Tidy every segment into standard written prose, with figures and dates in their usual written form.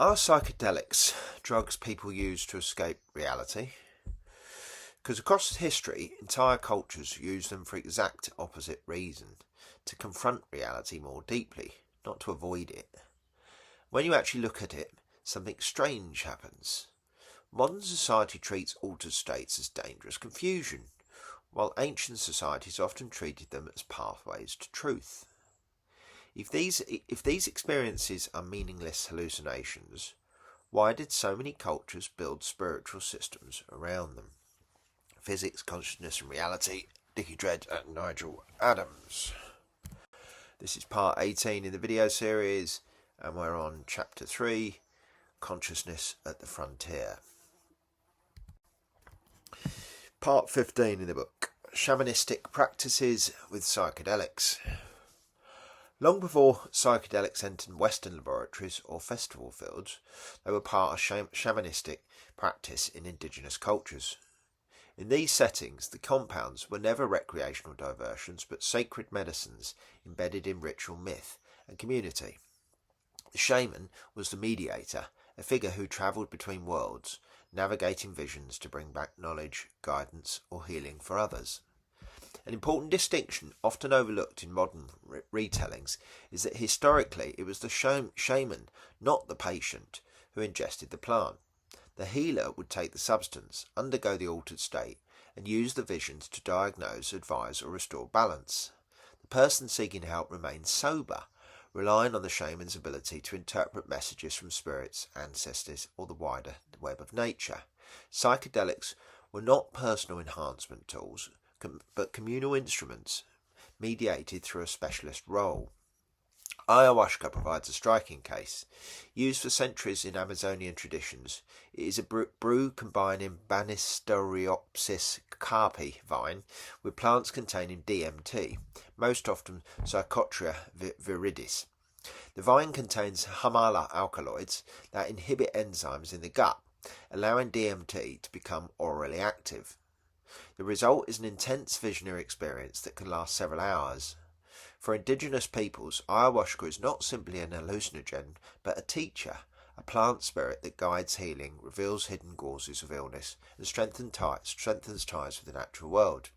Are psychedelics drugs people use to escape reality? Because across history, entire cultures use them for exact opposite reason, to confront reality more deeply, not to avoid it. When you actually look at it, something strange happens. Modern society treats altered states as dangerous confusion, while ancient societies often treated them as pathways to truth. If these experiences are meaningless hallucinations, why did so many cultures build spiritual systems around them? Physics, Consciousness and Reality, Dickie Dredd and Nigel Adams. This is part 18 in the video series, and we're on chapter 3, Consciousness at the Frontier. Part 15 in the book, Shamanistic Practices with Psychedelics. Long before psychedelics entered Western laboratories or festival fields, they were part of shamanistic practice in indigenous cultures. In these settings, the compounds were never recreational diversions but sacred medicines embedded in ritual myth and community. The shaman was the mediator, a figure who travelled between worlds, navigating visions to bring back knowledge, guidance or healing for others. An important distinction, often overlooked in modern retellings, is that historically it was the shaman, not the patient, who ingested the plant. The healer would take the substance, undergo the altered state, and use the visions to diagnose, advise or restore balance. The person seeking help remains sober, relying on the shaman's ability to interpret messages from spirits, ancestors or the wider web of nature. Psychedelics were not personal enhancement tools, but communal instruments mediated through a specialist role. Ayahuasca provides a striking case. Used for centuries in Amazonian traditions, it is a brew combining Banisteriopsis carpi vine with plants containing DMT, most often Psychotria viridis. The vine contains hamala alkaloids that inhibit enzymes in the gut, allowing DMT to become orally active. The result is an intense visionary experience that can last several hours. For indigenous peoples, ayahuasca is not simply an hallucinogen, but a teacher, a plant spirit that guides healing, reveals hidden causes of illness, and strengthens ties with the natural world.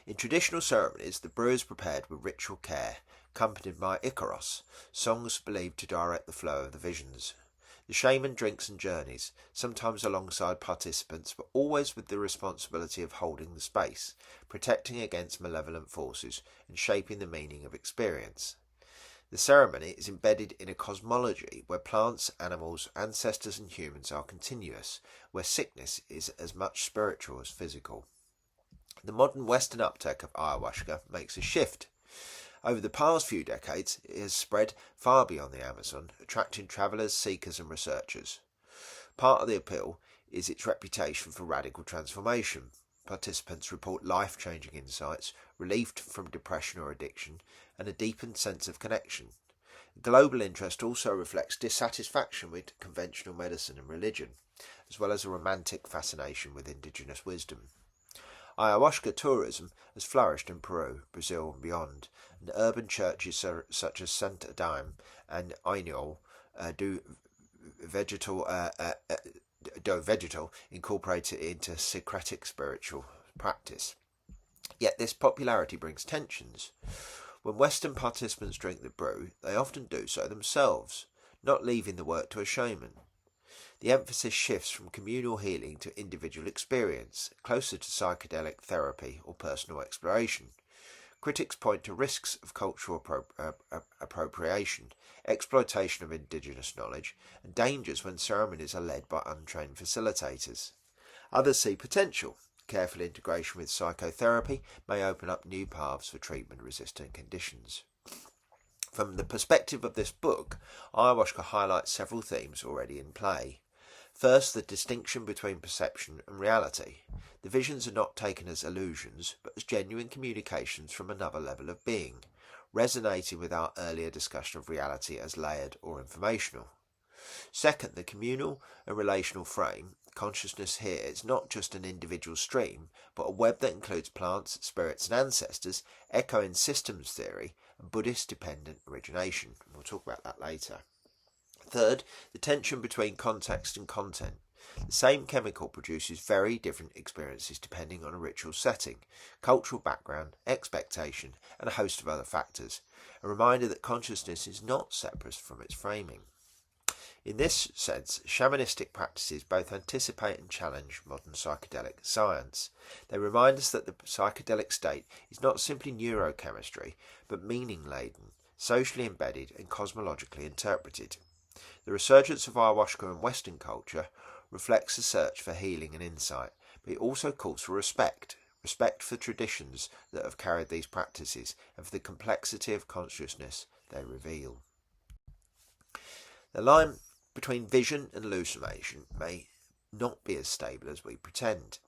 In traditional ceremonies, the brew is prepared with ritual care, accompanied by Icaros, songs believed to direct the flow of the visions. The shaman drinks and journeys, sometimes alongside participants, but always with the responsibility of holding the space, protecting against malevolent forces, and shaping the meaning of experience. The ceremony is embedded in a cosmology where plants, animals, ancestors and humans are continuous, where sickness is as much spiritual as physical. The modern Western uptake of ayahuasca makes a shift. Over the past few decades, it has spread far beyond the Amazon, attracting travellers, seekers and researchers. Part of the appeal is its reputation for radical transformation. Participants report life-changing insights, relief from depression or addiction, and a deepened sense of connection. Global interest also reflects dissatisfaction with conventional medicine and religion, as well as a romantic fascination with indigenous wisdom. Ayahuasca tourism has flourished in Peru, Brazil and beyond, and urban churches such as Santa Dime and Ainol do vegetal incorporated into Socratic spiritual practice. Yet this popularity brings tensions. When Western participants drink the brew, they often do so themselves, not leaving the work to a shaman. The emphasis shifts from communal healing to individual experience, closer to psychedelic therapy or personal exploration. Critics point to risks of cultural appropriation, exploitation of indigenous knowledge, and dangers when ceremonies are led by untrained facilitators. Others see potential. Careful integration with psychotherapy may open up new paths for treatment-resistant conditions. From the perspective of this book, ayahuasca highlights several themes already in play. First, the distinction between perception and reality. The visions are not taken as illusions, but as genuine communications from another level of being, resonating with our earlier discussion of reality as layered or informational. Second, the communal and relational frame. Consciousness here is not just an individual stream, but a web that includes plants, spirits and ancestors, echoing systems theory and Buddhist-dependent origination. We'll talk about that later. Third, the tension between context and content. The same chemical produces very different experiences depending on a ritual setting, cultural background, expectation, and a host of other factors. A reminder that consciousness is not separate from its framing. In this sense, shamanistic practices both anticipate and challenge modern psychedelic science. They remind us that the psychedelic state is not simply neurochemistry, but meaning-laden, socially embedded, and cosmologically interpreted. The resurgence of ayahuasca in Western culture reflects a search for healing and insight, but it also calls for respect for traditions that have carried these practices and for the complexity of consciousness they reveal. The line between vision and hallucination may not be as stable as we pretend.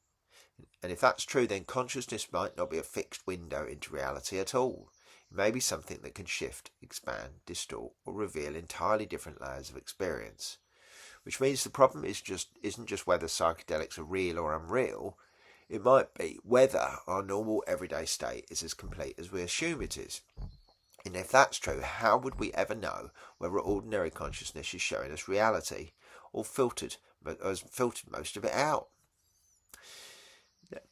And if that's true, then consciousness might not be a fixed window into reality at all. It may be something that can shift, expand, distort, or reveal entirely different layers of experience. Which means the problem isn't just whether psychedelics are real or unreal. It might be whether our normal everyday state is as complete as we assume it is. And if that's true, how would we ever know whether ordinary consciousness is showing us reality or has filtered most of it out?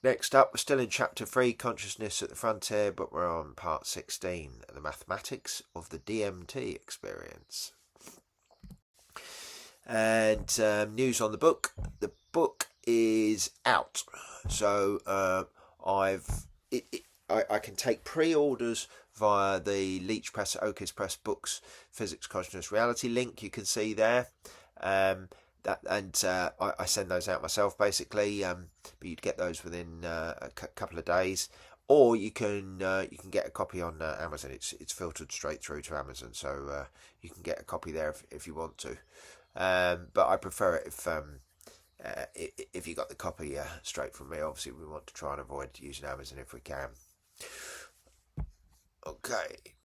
Next up, we're still in Chapter 3, Consciousness at the Frontier, but we're on Part 16, The Mathematics of the DMT Experience. And news on the book. The book is out. So I can take pre-orders via the Leech Press, Oakes Press Books, Physics, Consciousness, Reality link. You can see there. I send those out myself basically, but you'd get those within a couple of days. Or you can get a copy on Amazon. It's filtered straight through to Amazon, so you can get a copy there if you want to. But I prefer it if you got the copy straight from me. Obviously, we want to try and avoid using Amazon if we can. Okay.